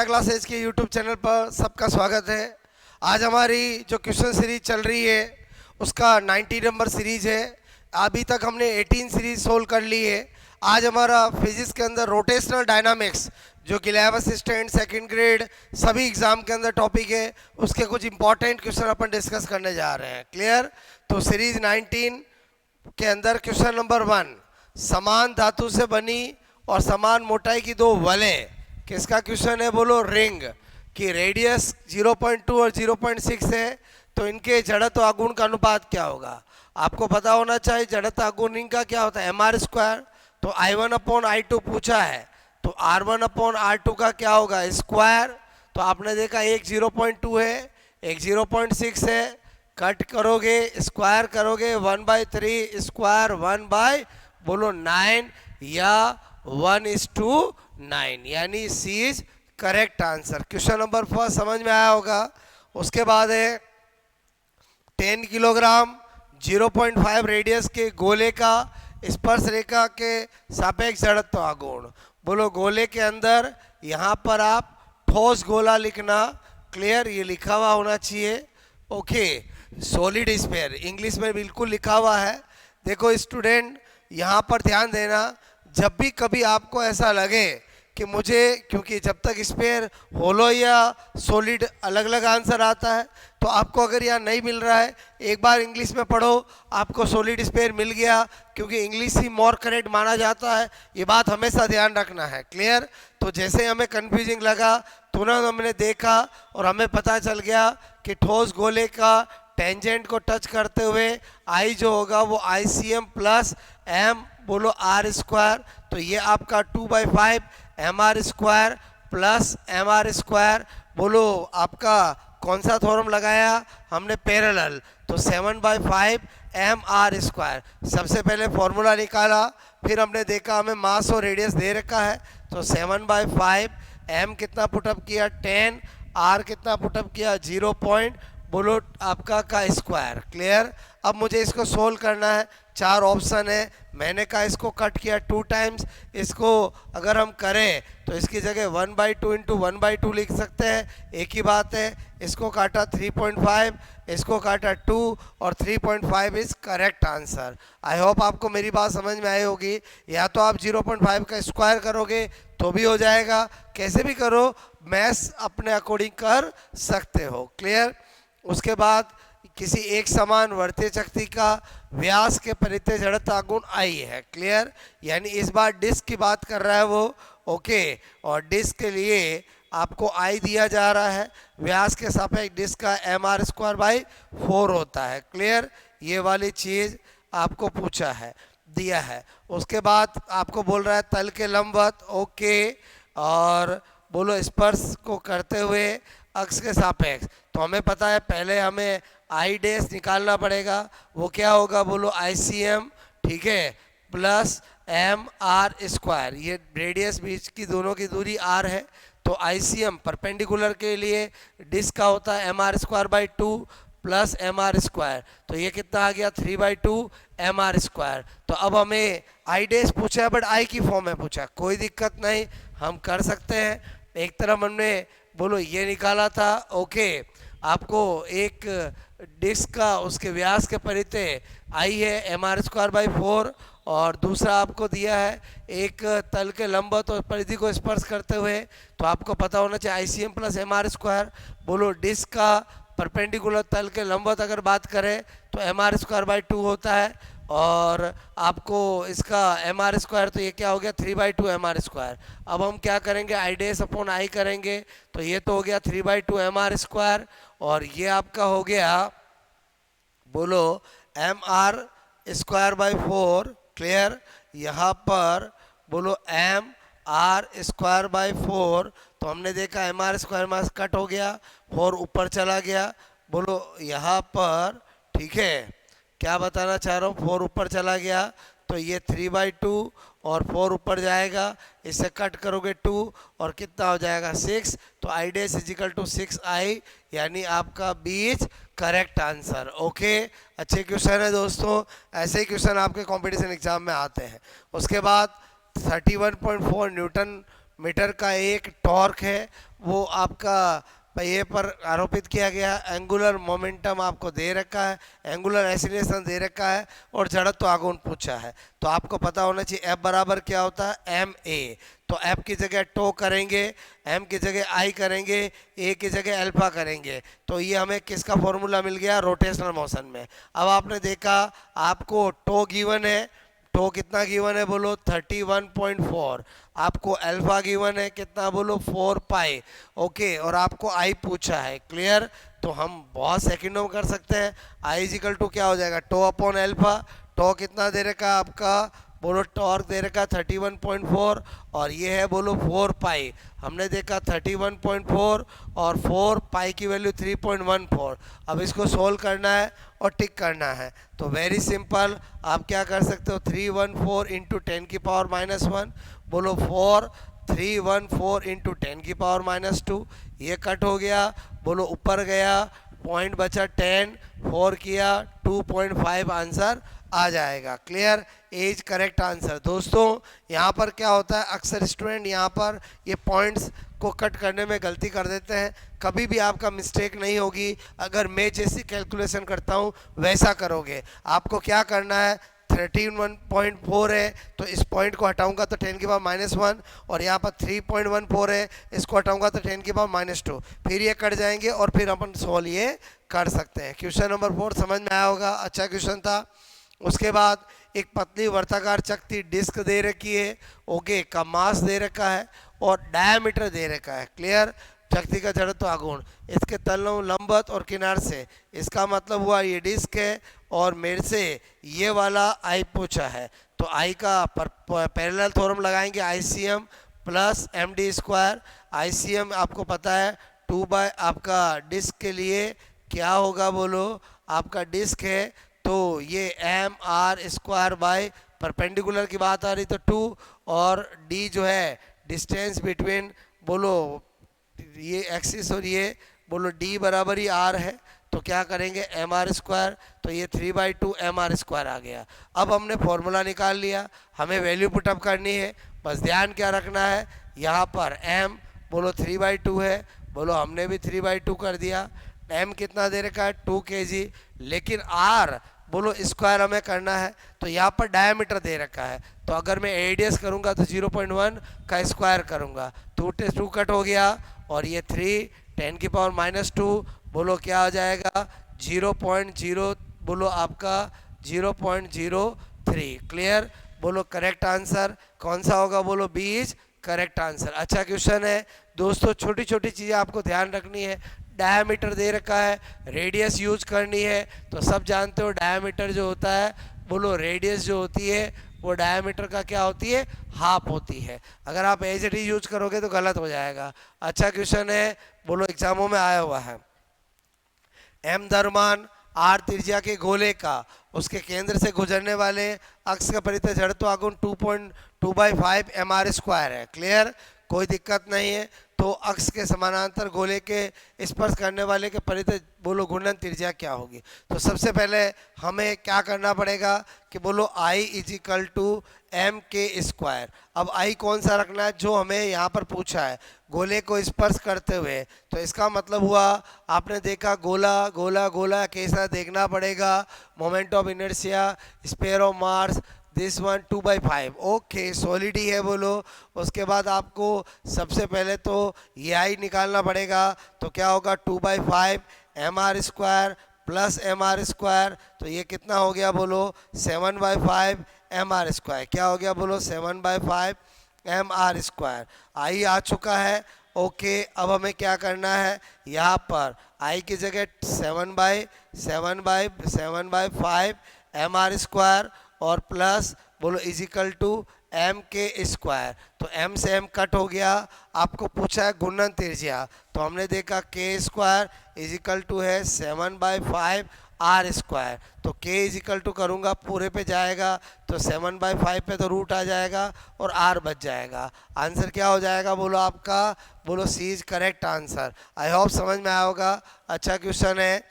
Classes के YouTube channel पर सबका स्वागत है। आज हमारी जो क्वेश्चन सीरीज चल रही है उसका 90 नंबर सीरीज है। अभी तक हमने 18 सीरीज सोल्व कर ली है। आज हमारा फिजिक्स के अंदर रोटेशनल डायनामिक्स जो कि लैब असिस्टेंट सेकंड ग्रेड सभी एग्जाम के अंदर टॉपिक है, उसके कुछ इंपॉर्टेंट क्वेश्चन अपन डिस्कस करने जा रहे हैं। क्लियर? तो सीरीज 19 के अंदर क्वेश्चन नंबर 1, समान धातु से बनी और समान मोटाई की दो वलें, किसका क्वेश्चन है? बोलो। रिंग की रेडियस 0.2 और 0.6 है, तो इनके जड़त्व आघूर्ण का अनुपात क्या होगा? आपको पता होना चाहिए जड़त्व आघूर्ण रिंग का क्या होता है, mr²। तो I1/I2 पूछा है, तो R1/R2 का क्या होगा, स्क्वायर। तो आपने देखा एक 0.2 है, एक 0.6 है, कट करोगे स्क्वायर करोगे 1/3 स्क्वायर 1 बोलो 9 या 1:9, यानी C is correct answer. Question number 1 समझ में आया होगा। उसके बाद है 10 किलोग्राम 0.5 रेडियस के गोले का स्पर्श रेखा के सापेक्ष जड़त्व आघूर्ण। बोलो गोले के अंदर यहाँ पर आप ठोस गोला लिखना। क्लियर? ये लिखा हुआ होना चाहिए। ओके, सॉलिड स्फीयर इंग्लिश में बिल्कुल लिखा हुआ है। देखो स्टूडेंट, यहाँ पर ध्यान देना, जब भी कभी आपको ऐसा लगे कि मुझे, क्योंकि जब तक स्फीयर होलो या सॉलिड अलग अलग आंसर आता है, तो आपको अगर यहाँ नहीं मिल रहा है एक बार इंग्लिश में पढ़ो, आपको सॉलिड स्फीयर मिल गया, क्योंकि इंग्लिश ही मोर करेक्ट माना जाता है। ये बात हमेशा ध्यान रखना है। क्लियर? तो जैसे हमें कन्फ्यूजिंग लगा तुरंत हमने देखा और हमें पता चल गया कि ठोस गोले का टेंजेंट को टच करते हुए आई जो होगा वो ICM प्लस M बोलो R²। तो ये आपका 2/5 mr² प्लस mr² बोलो आपका कौन सा थ्योरम लगाया हमने, पैरेलल। तो 7/5 mr²। सबसे पहले फॉर्मूला निकाला, फिर हमने देखा हमें मास और रेडियस दे रखा है, तो 7/5 m कितना पुटअप किया 10, r कितना पुटअप किया 0 बोलो आपका का स्क्वायर। क्लियर? अब मुझे इसको सोल्व करना है। 4 ऑप्शन है, मैंने कहा इसको कट किया 2 टाइम्स। इसको अगर हम करें तो इसकी जगह 1/2 इंटू 1/2 लिख सकते हैं, एक ही बात है। इसको काटा 3.5, इसको काटा 2 और 3.5 is correct answer. I hope आपको मेरी बात समझ में आई होगी। या तो आप 0.5 का स्क्वायर करोगे तो भी हो जाएगा, कैसे भी करो, मैथ्स अपने अकॉर्डिंग कर सकते हो। क्लियर? उसके बाद किसी एक समान वर्तीय शक्ति का व्यास के परितः जड़त्व आघूर्ण आई है। क्लियर? यानी इस बार डिस्क की बात कर रहा है वो। ओके, और डिस्क के लिए आपको आई दिया जा रहा है, व्यास के सापेक्ष डिस्क का mr²/4 होता है। क्लियर? ये वाली चीज आपको पूछा है, दिया है। उसके बाद आपको बोल रहा है तल के लंबवत। ओके, और बोलो स्पर्श को करते हुए अक्ष के सापेक्ष। तो हमें पता है पहले हमें आई डैश निकालना पड़ेगा, वो क्या होगा बोलो ICM, ठीक है, प्लस mr²। ये रेडियस बीच की दोनों की दूरी r है, तो ICM परपेंडिकुलर के लिए डिस्क का होता है mr²/2 प्लस mr²। तो ये कितना आ गया 3/2 mr²। तो अब हमें आई डैश पूछा है बट आई की फॉर्म में पूछा, कोई दिक्कत नहीं, हम कर सकते हैं। एक तरफ हमने बोलो ये निकाला था। ओके, आपको एक डिस्क का उसके व्यास के परितः आई है mr²/4, और दूसरा आपको दिया है एक तल के लंबवत और परिधि को स्पर्श करते हुए। तो आपको पता होना चाहिए ICM प्लस mr²। बोलो डिस्क का परपेंडिकुलर तल के लंबवत अगर बात करें तो mr²/2 होता है, और आपको इसका mr², तो ये क्या हो गया 3/2 mr²। अब हम क्या करेंगे, आई डैश अपॉन आई करेंगे, तो ये तो हो गया 3/2 mr², और ये आपका हो गया बोलो mr²/4। क्लियर? यहाँ पर बोलो mr²/4, तो हमने देखा mr² में कट हो गया, 4 ऊपर चला गया। बोलो यहाँ पर, ठीक है, क्या बताना चाह रहा हूँ, 4 ऊपर चला गया, तो ये 3/2 और 4 ऊपर जाएगा, इसे कट करोगे 2 और कितना हो जाएगा 6। तो I dash is equal to 6i, यानी आपका बीच करेक्ट आंसर। ओके, अच्छे क्वेश्चन है दोस्तों, ऐसे ही क्वेश्चन आपके कंपटीशन एग्जाम में आते हैं। उसके बाद 31.4 न्यूटन मीटर का एक टॉर्क है वो आपका पहिए पर आरोपित किया गया, एंगुलर मोमेंटम आपको दे रखा है, एंगुलर एक्सीलरेशन दे रखा है और जड़त्व आघूर्ण पूछा है। तो आपको पता होना चाहिए एफ बराबर क्या होता है, एम ए। तो एफ की जगह टो करेंगे, एम की जगह आई करेंगे, ए की जगह अल्फा करेंगे। तो ये हमें किसका फॉर्मूला मिल गया, रोटेशनल मोशन में। अब आपने देखा आपको टो गिवन है, टो कितना गिवन है बोलो 31.4, आपको अल्फा गिवन है कितना बोलो 4 पाई, ओके, और आपको आई पूछा है, क्लियर। तो हम बहुत सेकंडों में कर सकते हैं। आई इजिकल टू क्या हो जाएगा, टो अपॉन अल्फा। टो कितना दे रखा है आपका बोलो, टॉर्क दे रखा 31.4 और ये है बोलो 4 पाई। हमने देखा 31.4 और 4 पाई की वैल्यू 3.14। अब इसको सोल्व करना है और टिक करना है। तो वेरी सिंपल, आप क्या कर सकते हो, 314 इंटू 10 की पावर -1 बोलो 4, 314 इंटू 10 की पावर -2, ये कट हो गया बोलो, ऊपर गया पॉइंट बचा 10, 4 किया 2.5 आंसर आ जाएगा, क्लियर। As correct answer. दोस्तों यहाँ पर क्या होता है, अक्सर स्टूडेंट यहाँ पर ये पॉइंट्स को कट करने में गलती कर देते हैं। कभी भी आपका मिस्टेक नहीं होगी अगर मैं जैसी कैलकुलेशन करता हूँ वैसा करोगे। आपको क्या करना है, 13.4 है तो इस पॉइंट को हटाऊंगा तो 10 की पावर -1, और यहाँ पर 3.14 है, इसको हटाऊंगा तो 10 की पावर -2, फिर ये कट जाएंगे और फिर अपन सोल्व ये कर सकते हैं। क्वेश्चन नंबर 4 समझ में आया होगा, अच्छा क्वेश्चन था। उसके बाद एक पतली वर्ताकार चकती डिस्क दे रखी है, ओके, का मास दे रखा है और डायमीटर दे रखा है, क्लियर। चकती का जड़त्व आघूर्ण इसके तलों लंबवत और किनार से, इसका मतलब हुआ ये डिस्क है और मेरे से ये वाला आई पूछा है। तो आई का पैरेलल थ्योरम लगाएंगे, ICM प्लस MD²। ICM आपको पता है 2 बाय आपका डिस्क के लिए क्या होगा बोलो, आपका डिस्क है तो ये MR² बाय परपेंडिकुलर की बात आ रही तो 2, और D जो है डिस्टेंस बिटवीन बोलो ये एक्सिस और ये बोलो D बराबर ही R है, तो क्या करेंगे MR², तो ये 3/2 MR² आ गया। अब हमने फॉर्मूला निकाल लिया, हमें वैल्यू पुटअप करनी है। बस ध्यान क्या रखना है, यहाँ पर M बोलो 3/2 है, बोलो हमने भी 3/2 कर दिया। M कितना दे रखा है 2 kg, लेकिन R बोलो स्क्वायर हमें करना है, तो यहाँ पर डायमीटर दे रखा है। तो अगर मैं एडीएस करूँगा तो 0.1 का स्क्वायर करूँगा, 2 कट हो गया और ये 3 10 की पावर -2 बोलो क्या हो जाएगा 0.0 बोलो आपका 0.03, क्लियर। बोलो करेक्ट आंसर कौन सा होगा बोलो, B इज करेक्ट आंसर। अच्छा क्वेश्चन है दोस्तों, छोटी छोटी चीज़ें आपको ध्यान रखनी है। डायमीटर दे रखा है, रेडियस यूज करनी है, तो सब जानते हो डायमीटर जो होता है बोलो रेडियस जो होती है वो डायमीटर का क्या होती है, हाफ होती है। अगर आप एज इट इज यूज करोगे तो गलत हो जाएगा। अच्छा क्वेश्चन है बोलो, एग्जामों में आया हुआ है। M द्रव्यमान R त्रिज्या के गोले का उसके केंद्र से गुजरने वाले अक्ष का परितः जड़त्व आघूर्ण 2.2/5 MR² है, क्लियर, कोई दिक्कत नहीं है। तो अक्ष के समानांतर गोले के स्पर्श करने वाले के परितः बोलो घूर्णन त्रिज्या क्या होगी। तो सबसे पहले हमें क्या करना पड़ेगा कि बोलो I = MK²। अब I कौन सा रखना है, जो हमें यहाँ पर पूछा है गोले को स्पर्श करते हुए। तो इसका मतलब हुआ आपने देखा गोला गोला गोला कैसा देखना पड़ेगा, moment of inertia, sphere of mass, this one 2/5, okay, solid ही है बोलो। उसके बाद आपको सबसे पहले तो ये आई निकालना पड़ेगा, तो क्या होगा 2/5 MR² प्लस MR², तो ये कितना हो गया बोलो 7/5 MR², क्या हो गया बोलो 7/5 MR²। आई आ चुका है, ओके। अब हमें क्या करना है, यहाँ पर आई की जगह 7/5 MR² और प्लस बोलो = MK²। तो M से M कट हो गया, आपको पूछा है घूर्णन त्रिज्या, तो हमने देखा K² = है 7/5 R²। तो K करूँगा पूरे पे जाएगा तो 7/5 पे तो रूट आ जाएगा और R बच जाएगा। आंसर क्या हो जाएगा बोलो आपका, बोलो C is correct answer. I hope समझ में आया होगा, अच्छा क्वेश्चन है।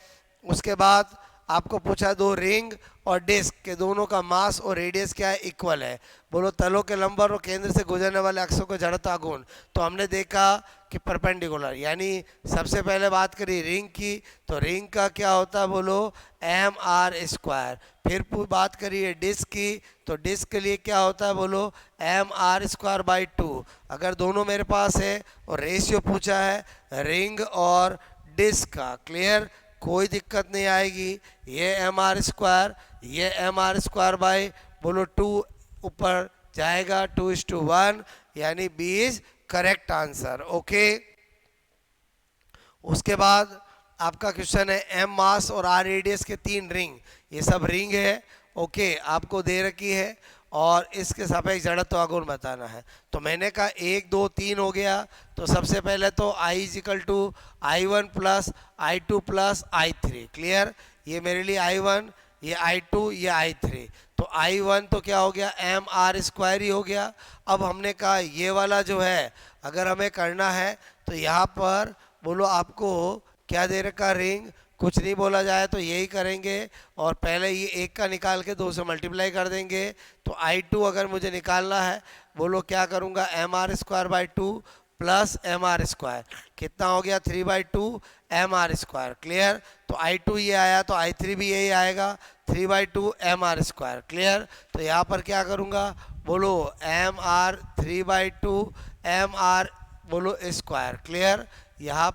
उसके बाद आपको पूछा दो रिंग और डिस्क के दोनों का मास और रेडियस क्या है, इक्वल है। बोलो तलों के लंबर और केंद्र से गुजरने वाले अक्षों को जड़ता गुण। तो हमने देखा कि परपेंडिकुलर, यानी सबसे पहले बात करी रिंग की, तो रिंग का क्या होता है बोलो mr²। फिर बात करिए डिस्क की, तो डिस्क के लिए क्या होता है बोलो mr²/2। अगर दोनों मेरे पास है और रेशियो पूछा है रिंग और डिस्क का, क्लियर, कोई दिक्कत नहीं आएगी। ये mr², ये mr² बोलो 2 ऊपर जाएगा 2:1, यानी B is correct answer. Okay, उसके बाद आपका क्वेश्चन है एम मास और आर रेडियस के 3 रिंग, ये सब रिंग है। ओके, आपको दे रखी है और इसके सापेक्ष जड़त्व आघूर्ण बताना है। तो मैंने कहा 1 2 3 हो गया, तो सबसे पहले तो I = I1 + I2 + I3, clear. ये मेरे लिए I1, ये I2, ये I3। तो I1 तो क्या हो गया mr² ही हो गया। अब हमने कहा ये वाला जो है अगर हमें करना है तो यहाँ पर बोलो आपको क्या दे रखा रिंग, कुछ नहीं बोला जाए तो यही करेंगे और पहले ये 1 का निकाल के 2 से मल्टीप्लाई कर देंगे। तो I2 अगर मुझे निकालना है बोलो क्या करूँगा mr² प्लस mr², कितना हो गया 3/2 mr², क्लियर। तो I2 ये आया तो I3 भी यही आएगा 3/2 mr², क्लियर। तो यहाँ पर क्या करूँगा बोलो mr 3/2 mr बोलो स्क्वायर, क्लियर। यहाँ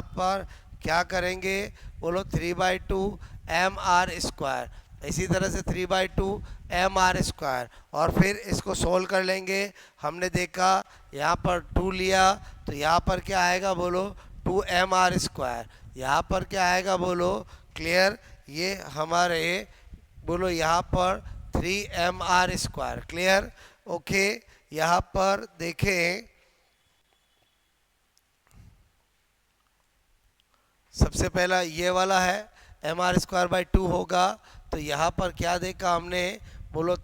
पर क्या करेंगे बोलो 3/2 mr², इसी तरह से 3/2 mr², और फिर इसको सोल्व कर लेंगे। हमने देखा यहाँ पर 2 लिया तो यहाँ पर क्या आएगा बोलो 2 mr², यहाँ पर क्या आएगा बोलो, क्लियर। ये हमारे बोलो यहाँ पर 3 mr², क्लियर। ओके, यहाँ पर देखें सबसे पहला ये वाला है mr²/2 होगा, तो यहाँ पर क्या देखा हमने बोलो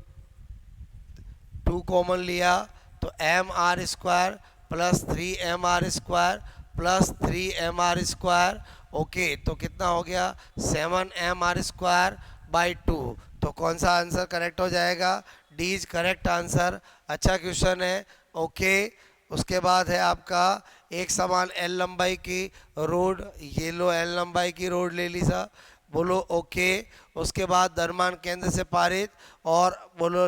2 कॉमन लिया तो mr² plus 3 mr² plus 3 mr²। Okay, तो कितना हो गया 7 mr²/2। तो कौन सा आंसर करेक्ट हो जाएगा, डी इज करेक्ट आंसर। अच्छा क्वेश्चन है। ओके, उसके बाद है आपका एक समान एल लंबाई की रोड, ये लो एल लंबाई की रोड ले ली सा बोलो। ओके, उसके बाद द्रव्यमान केंद्र से पारित और बोलो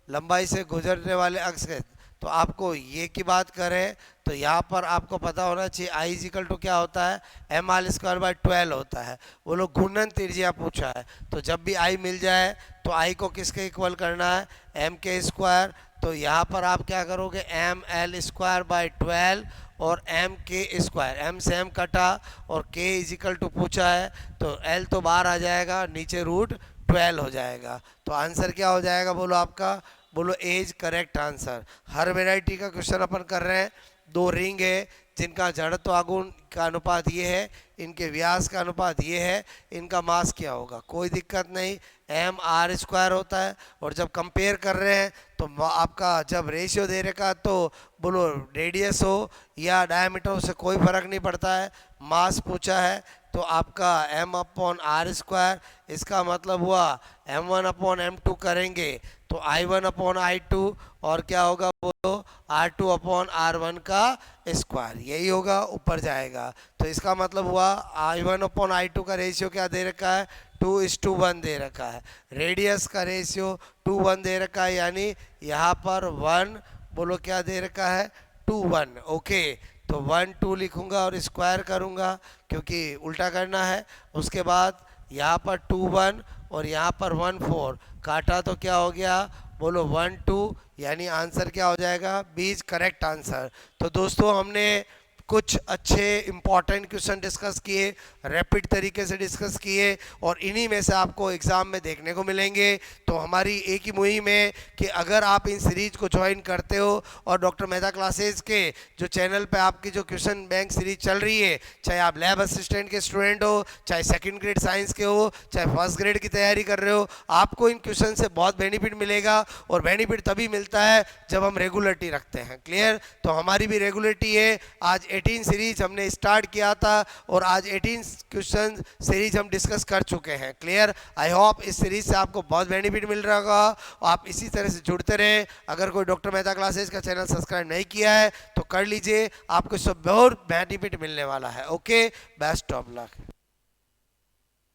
लंबाई से गुजरने वाले अक्ष के, तो आपको ये की बात करें तो यहाँ पर आपको पता होना चाहिए I = क्या होता है mr²/12 होता है। बोलो घूर्णन त्रिज्या पूछा है, तो जब भी I मिल जाए तो I को किसके इक्वल करना है mk²। तो यहाँ पर आप क्या करोगे ml²/12 और mk², m से m कटा और k = पूछा है तो l तो बाहर आ जाएगा, नीचे √12 हो जाएगा। तो आंसर क्या हो जाएगा बोलो आपका, बोलो एज करेक्ट आंसर। हर वैरायटी का क्वेश्चन अपन कर रहे हैं। 2 रिंग है जिनका जड़त्व आघूर्ण का अनुपात ये है, इनके व्यास का अनुपात ये है, इनका मास क्या होगा, कोई दिक्कत नहीं, mr² होता है। और जब कंपेयर कर रहे हैं तो आपका जब रेशियो दे रखा तो बोलो रेडियस हो या डायमीटर हो, से कोई फर्क नहीं पड़ता है। मास पूछा है तो आपका m/r², इसका मतलब हुआ m1/m2 करेंगे तो I1/I2 और क्या होगा बोलो R2/R1 का स्क्वायर, यही होगा, ऊपर जाएगा। तो इसका मतलब हुआ I1/I2 का रेशियो क्या दे रखा है 2:1 दे रखा है। रेडियस का रेशियो 2:1 दे रखा है, यानी यहाँ पर 1 बोलो क्या दे रखा है 2:1। ओके, तो 1 2 लिखूंगा और स्क्वायर करूंगा क्योंकि उल्टा करना है। उसके बाद यहाँ पर 2 1 और यहाँ पर 1 4 काटा तो क्या हो गया बोलो 1 2, यानी आंसर क्या हो जाएगा, बी इज करेक्ट आंसर। तो दोस्तों हमने कुछ अच्छे इंपॉर्टेंट क्वेश्चन डिस्कस किए, रैपिड तरीके से डिस्कस किए और इन्हीं में से आपको एग्ज़ाम में देखने को मिलेंगे। तो हमारी एक ही मुहिम है कि अगर आप इन सीरीज को ज्वाइन करते हो और डॉक्टर मेहता क्लासेस के जो चैनल पे आपकी जो क्वेश्चन बैंक सीरीज चल रही है, चाहे आप लैब असिस्टेंट के स्टूडेंट हो, चाहे सेकेंड ग्रेड साइंस के हो, चाहे फर्स्ट ग्रेड की तैयारी कर रहे हो, आपको इन क्वेश्चन से बहुत बेनिफिट मिलेगा। और बेनिफिट तभी मिलता है जब हम रेगुलरिटी रखते हैं, क्लियर। तो हमारी भी रेगुलरिटी है, आज 18 सीरीज हमने स्टार्ट किया था और आज 18 क्वेश्चन सीरीज हम डिस्कस कर चुके हैं। क्लियर? आई होप इस सीरीज से आपको बहुत बेनिफिट मिल रहा होगा और आप इसी तरह से जुड़ते रहे। अगर कोई डॉक्टर मेहता क्लासेस का चैनल सब्सक्राइब नहीं किया है तो कर लीजिए, आपको सब बहुत बेनिफिट मिलने वाला है। Okay, best of luck.